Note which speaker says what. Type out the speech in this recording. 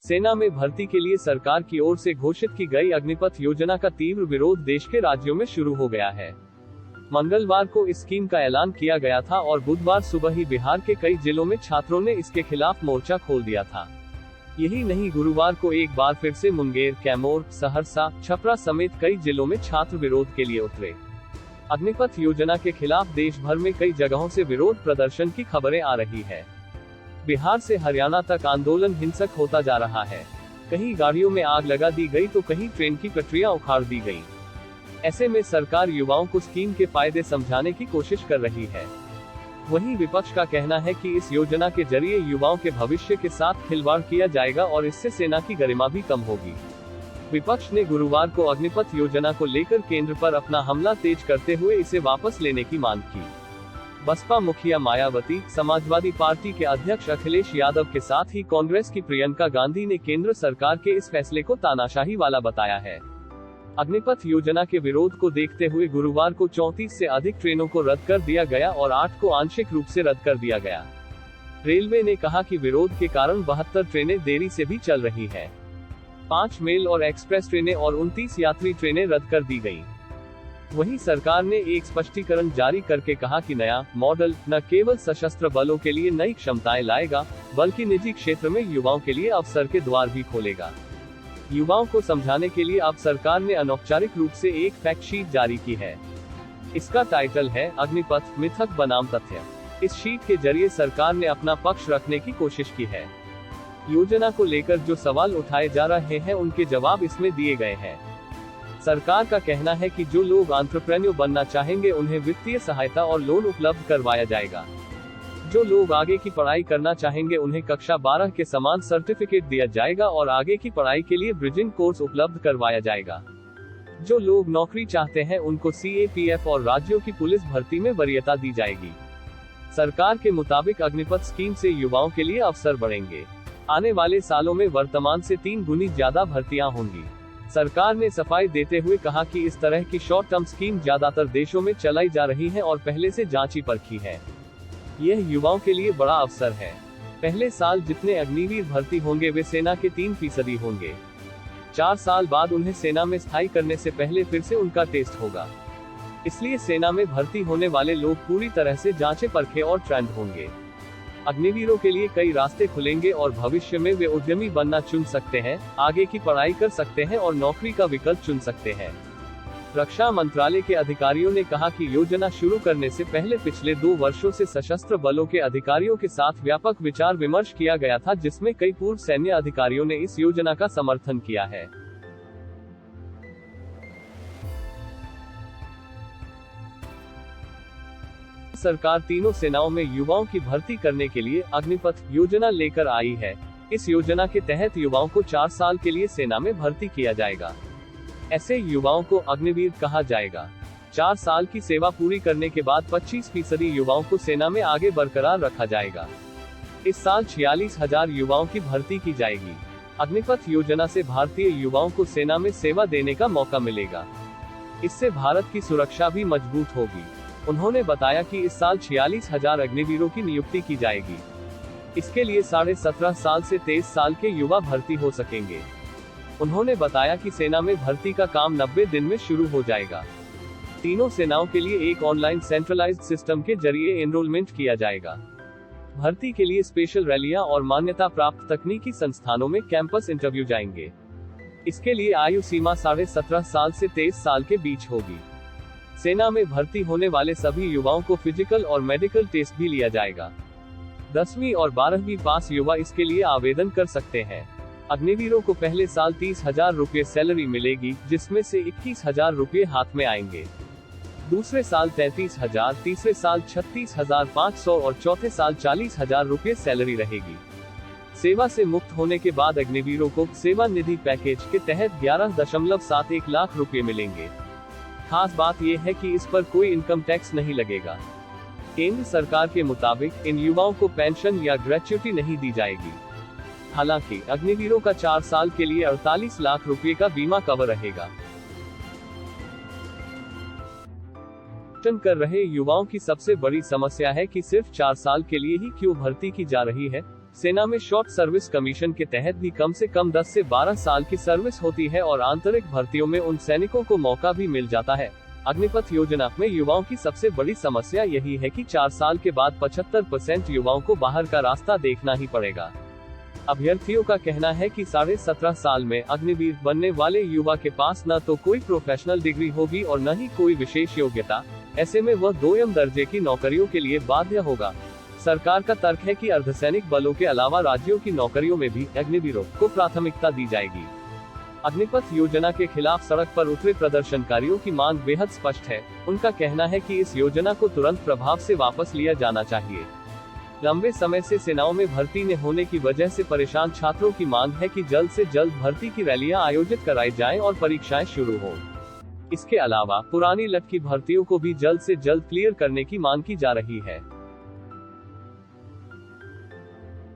Speaker 1: सेना में भर्ती के लिए सरकार की ओर से घोषित की गई अग्निपथ योजना का तीव्र विरोध देश के राज्यों में शुरू हो गया है। मंगलवार को इस स्कीम का ऐलान किया गया था और बुधवार सुबह ही बिहार के कई जिलों में छात्रों ने इसके खिलाफ मोर्चा खोल दिया था। यही नहीं, गुरुवार को एक बार फिर से मुंगेर, कैमूर, सहरसा, छपरा समेत कई जिलों में छात्र विरोध के लिए उतरे। अग्निपथ योजना के खिलाफ देश भर में कई जगहों से विरोध प्रदर्शन की खबरें आ रही है। बिहार से हरियाणा तक आंदोलन हिंसक होता जा रहा है। कहीं गाड़ियों में आग लगा दी गई तो कहीं ट्रेन की पटरियां उखाड़ दी गईं। ऐसे में सरकार युवाओं को स्कीम के फायदे समझाने की कोशिश कर रही है। वहीं विपक्ष का कहना है कि इस योजना के जरिए युवाओं के भविष्य के साथ खिलवाड़ किया जाएगा और इससे सेना की गरिमा भी कम होगी। विपक्ष ने गुरुवार को अग्निपथ योजना को लेकर केंद्र पर अपना हमला तेज करते हुए इसे वापस लेने की मांग की। बसपा मुखिया मायावती, समाजवादी पार्टी के अध्यक्ष अखिलेश यादव के साथ ही कांग्रेस की प्रियंका गांधी ने केंद्र सरकार के इस फैसले को तानाशाही वाला बताया है। अग्निपथ योजना के विरोध को देखते हुए गुरुवार को 34 से अधिक ट्रेनों को रद्द कर दिया गया और 8 को आंशिक रूप से रद्द कर दिया गया। रेलवे ने कहा कि विरोध के कारण 72 ट्रेनें देरी से भी चल रही है। 5 मेल और एक्सप्रेस ट्रेनें और 29 यात्री ट्रेनें रद्द कर दी गयी। वहीं सरकार ने एक स्पष्टीकरण जारी करके कहा कि नया मॉडल न केवल सशस्त्र बलों के लिए नई क्षमताएं लाएगा, बल्कि निजी क्षेत्र में युवाओं के लिए अवसर के द्वार भी खोलेगा। युवाओं को समझाने के लिए अब सरकार ने अनौपचारिक रूप से एक फैक्ट शीट जारी की है। इसका टाइटल है अग्निपथ, मिथक बनाम तथ्य। इस शीट के जरिए सरकार ने अपना पक्ष रखने की कोशिश की है। योजना को लेकर जो सवाल उठाए जा रहे हैं उनके जवाब इसमें दिए गए हैं। सरकार का कहना है कि जो लोग एंटरप्रेन्योर बनना चाहेंगे उन्हें वित्तीय सहायता और लोन उपलब्ध करवाया जाएगा। जो लोग आगे की पढ़ाई करना चाहेंगे उन्हें कक्षा 12 के समान सर्टिफिकेट दिया जाएगा और आगे की पढ़ाई के लिए ब्रिजिंग कोर्स उपलब्ध करवाया जाएगा। जो लोग नौकरी चाहते हैं उनको CAPF और राज्यों की पुलिस भर्ती में वरीयता दी जाएगी। सरकार के मुताबिक अग्निपथ स्कीम से युवाओं के लिए अवसर बढ़ेंगे। आने वाले सालों में वर्तमान से 3 गुनी ज्यादा भर्तियां होंगी। सरकार ने सफाई देते हुए कहा कि इस तरह की शॉर्ट टर्म स्कीम ज्यादातर देशों में चलाई जा रही है और पहले से जांची परखी है। यह युवाओं के लिए बड़ा अवसर है। पहले साल जितने अग्निवीर भर्ती होंगे वे सेना के 3% होंगे। 4 साल बाद उन्हें सेना में स्थायी करने से पहले फिर से उनका टेस्ट होगा। इसलिए सेना में भर्ती होने वाले लोग पूरी तरह से जांचे परखे और ट्रेंड होंगे। अग्निवीरों के लिए कई रास्ते खुलेंगे और भविष्य में वे उद्यमी बनना चुन सकते हैं, आगे की पढ़ाई कर सकते हैं और नौकरी का विकल्प चुन सकते हैं। रक्षा मंत्रालय के अधिकारियों ने कहा कि योजना शुरू करने से पहले पिछले 2 वर्षों से सशस्त्र बलों के अधिकारियों के साथ व्यापक विचार विमर्श किया गया था, जिसमें कई पूर्व सैन्य अधिकारियों ने इस योजना का समर्थन किया है। सरकार तीनों सेनाओं में युवाओं की भर्ती करने के लिए अग्निपथ योजना लेकर आई है। इस योजना के तहत युवाओं को 4 साल के लिए सेना में भर्ती किया जाएगा। ऐसे युवाओं को अग्निवीर कहा जाएगा। 4 साल की सेवा पूरी करने के बाद 25% युवाओं को सेना में आगे बरकरार रखा जाएगा। इस साल 46,000 युवाओं की भर्ती की जाएगी। अग्निपथ योजना से भारतीय युवाओं को सेना में सेवा देने का मौका मिलेगा। इससे भारत की सुरक्षा भी मजबूत होगी। उन्होंने बताया कि इस साल 46,000 अग्निवीरों की नियुक्ति की जाएगी। इसके लिए 17.5 साल से 23 साल के युवा भर्ती हो सकेंगे। उन्होंने बताया कि सेना में भर्ती का काम 90 दिन में शुरू हो जाएगा। तीनों सेनाओं के लिए एक ऑनलाइन सेंट्रलाइज्ड सिस्टम के जरिए एनरोलमेंट किया जाएगा। भर्ती के लिए स्पेशल रैलियां और मान्यता प्राप्त तकनीकी संस्थानों में कैंपस इंटरव्यू जाएंगे। इसके लिए आयु सीमा 17.5 साल से 23 साल के बीच होगी। सेना में भर्ती होने वाले सभी युवाओं को फिजिकल और मेडिकल टेस्ट भी लिया जाएगा। 10वीं और 12वीं पास युवा इसके लिए आवेदन कर सकते हैं। अग्निवीरों को पहले साल 30,000 रुपये सैलरी मिलेगी, जिसमें से 21,000 रुपये हाथ में आएंगे। दूसरे साल 33,000, तीसरे साल 36,500 और चौथे साल 40,000 रुपये सैलरी रहेगी। सेवा से मुक्त होने के बाद अग्निवीरों को सेवा निधि पैकेज के तहत 11.71 लाख रुपये मिलेंगे। खास बात यह है कि इस पर कोई इनकम टैक्स नहीं लगेगा। केंद्र सरकार के मुताबिक इन युवाओं को पेंशन या ग्रेच्युटी नहीं दी जाएगी। हालांकि अग्निवीरों का 4 साल के लिए 48 लाख रुपए का बीमा कवर रहेगा। कर रहे युवाओं की सबसे बड़ी समस्या है कि सिर्फ 4 साल के लिए ही क्यों भर्ती की जा रही है। सेना में शॉर्ट सर्विस कमीशन के तहत भी कम से कम 10 से 12 साल की सर्विस होती है और आंतरिक भर्तियों में उन सैनिकों को मौका भी मिल जाता है। अग्निपथ योजना में युवाओं की सबसे बड़ी समस्या यही है कि 4 साल के बाद 75% युवाओं को बाहर का रास्ता देखना ही पड़ेगा। अभ्यर्थियों का कहना है कि 17.5 साल में अग्निवीर बनने वाले युवा के पास न तो कोई प्रोफेशनल डिग्री होगी और न ही कोई विशेष योग्यता। ऐसे में वह 2 दर्जे की नौकरियों के लिए बाध्य होगा। सरकार का तर्क है कि अर्धसैनिक बलों के अलावा राज्यों की नौकरियों में भी अग्निवीरों को प्राथमिकता दी जाएगी। अग्निपथ योजना के खिलाफ सड़क पर उतरे प्रदर्शनकारियों की मांग बेहद स्पष्ट है। उनका कहना है कि इस योजना को तुरंत प्रभाव से वापस लिया जाना चाहिए। लंबे समय से सेनाओं में भर्ती न होने की वजह से परेशान छात्रों की मांग है कि जल्द से जल्द भर्ती की रैलियां आयोजित कराई जाएं और परीक्षाएं शुरू हो। इसके अलावा पुरानी लटकी भर्तियों को भी जल्द से जल्द क्लियर करने की मांग की जा रही है।